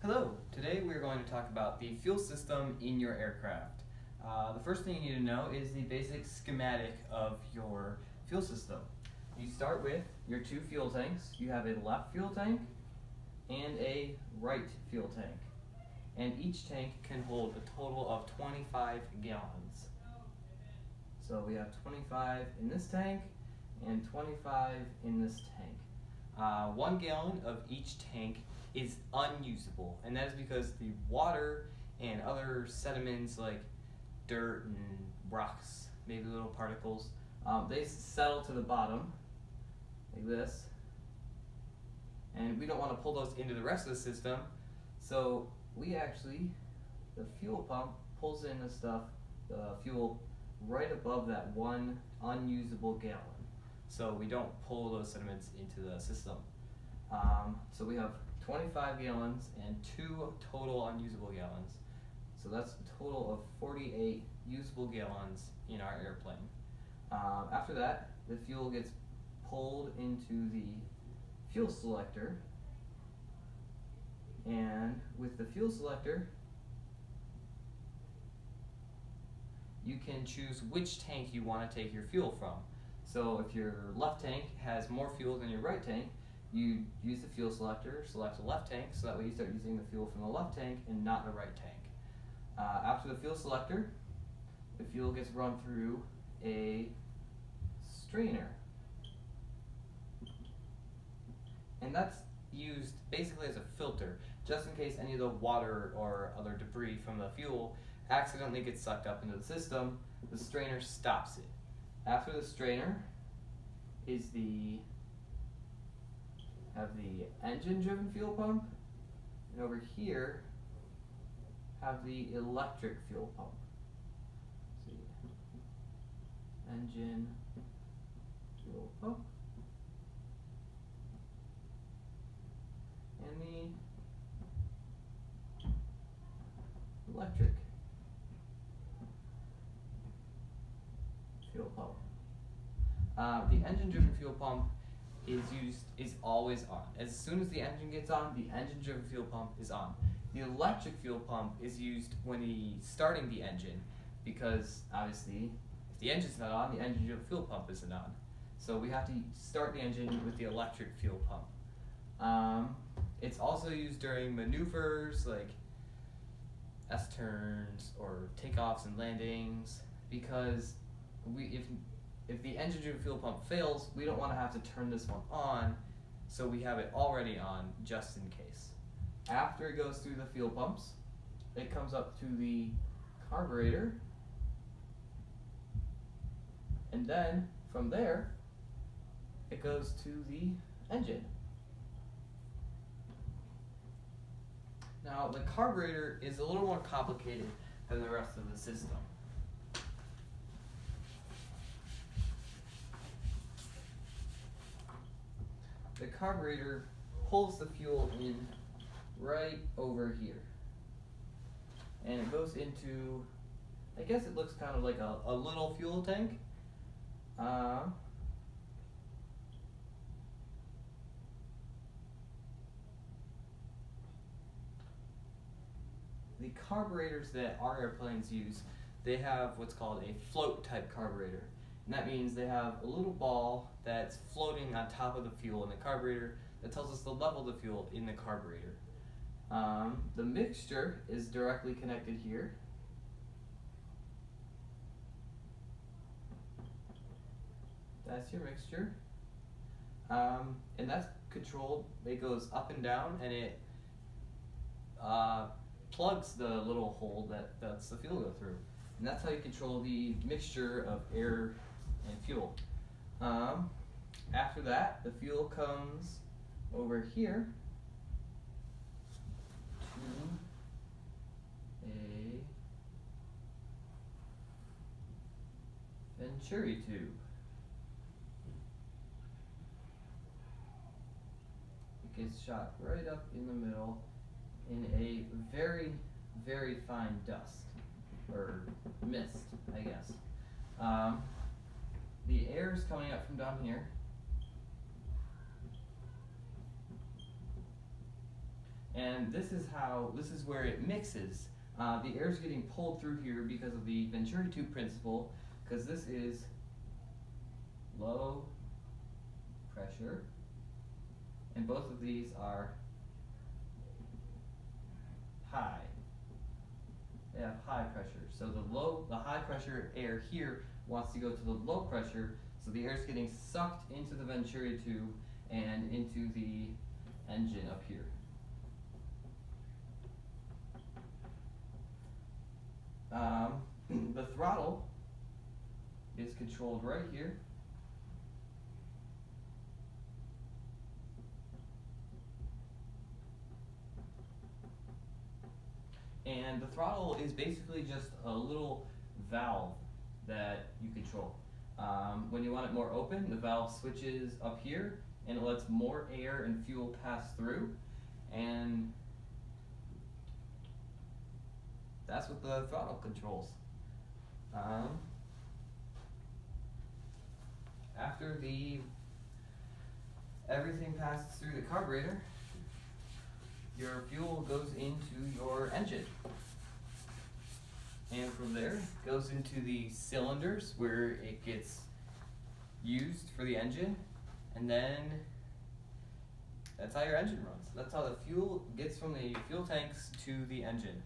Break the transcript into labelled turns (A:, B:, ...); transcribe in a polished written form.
A: Hello, today we're going to talk about the fuel system in your aircraft. The first thing you need to know is the basic schematic of your fuel system. You start with your two fuel tanks. You have a left fuel tank and a right fuel tank. And each tank can hold a total of 25 gallons. So we have 25 in this tank and 25 in this tank. 1 gallon of each tank is unusable, and that is because the water and other sediments like dirt and rocks, maybe little particles, they settle to the bottom like this, and we don't want to pull those into the rest of the system, so the fuel pump pulls in the fuel right above that 1 unusable gallon, so we don't pull those sediments into the system. So we have 25 gallons and 2 total unusable gallons. So that's a total of 48 usable gallons in our airplane. After that, the fuel gets pulled into the fuel selector. And with the fuel selector, you can choose which tank you want to take your fuel from. So if your left tank has more fuel than your right tank, you use the fuel selector, select the left tank, so that way you start using the fuel from the left tank and not the right tank. After the fuel selector, the fuel gets run through a strainer. And that's used basically as a filter, just in case any of the water or other debris from the fuel accidentally gets sucked up into the system. The strainer stops it. After the strainer is the engine-driven fuel pump, and over here have the electric fuel pump. Let's see, engine, fuel pump, and the electric fuel pump. The engine-driven fuel pump is always on. As soon as the engine gets on, the engine-driven fuel pump is on. The electric fuel pump is used when he's starting the engine, because obviously, if the engine's not on, the engine-driven fuel pump isn't on. So we have to start the engine with the electric fuel pump. It's also used during maneuvers like S-turns or takeoffs and landings, because if the engine-driven fuel pump fails, we don't want to have to turn this one on, so we have it already on just in case. After it goes through the fuel pumps, it comes up to the carburetor, and then from there, it goes to the engine. Now, the carburetor is a little more complicated than the rest of the system. The carburetor pulls the fuel in right over here, and it goes into, I guess it looks kind of like a little fuel tank. The carburetors that our airplanes use, they have what's called a float type carburetor. And that means they have a little ball that's floating on top of the fuel in the carburetor that tells us the level of the fuel in the carburetor. The mixture is directly connected here. That's your mixture. And that's controlled. It goes up and down, and it plugs the little hole that lets the fuel go through. And that's how you control the mixture of air and fuel. After that, the fuel comes over here to a Venturi tube. It gets shot right up in the middle in a very, very fine dust, or mist, I guess. The air is coming up from down here, And this is where it mixes. The air is getting pulled through here because of the Venturi tube principle, because this is low pressure, and both of these are high. They have high pressure. So the high pressure air here wants to go to the low pressure, so the air is getting sucked into the Venturi tube and into the engine up here. The throttle is controlled right here. And the throttle is basically just a little valve that you control. When you want it more open, the valve switches up here and it lets more air and fuel pass through, and that's what the throttle controls. After everything passes through the carburetor, your fuel goes into your engine. And from there, it goes into the cylinders where it gets used for the engine, and then that's how your engine runs. That's how the fuel gets from the fuel tanks to the engine.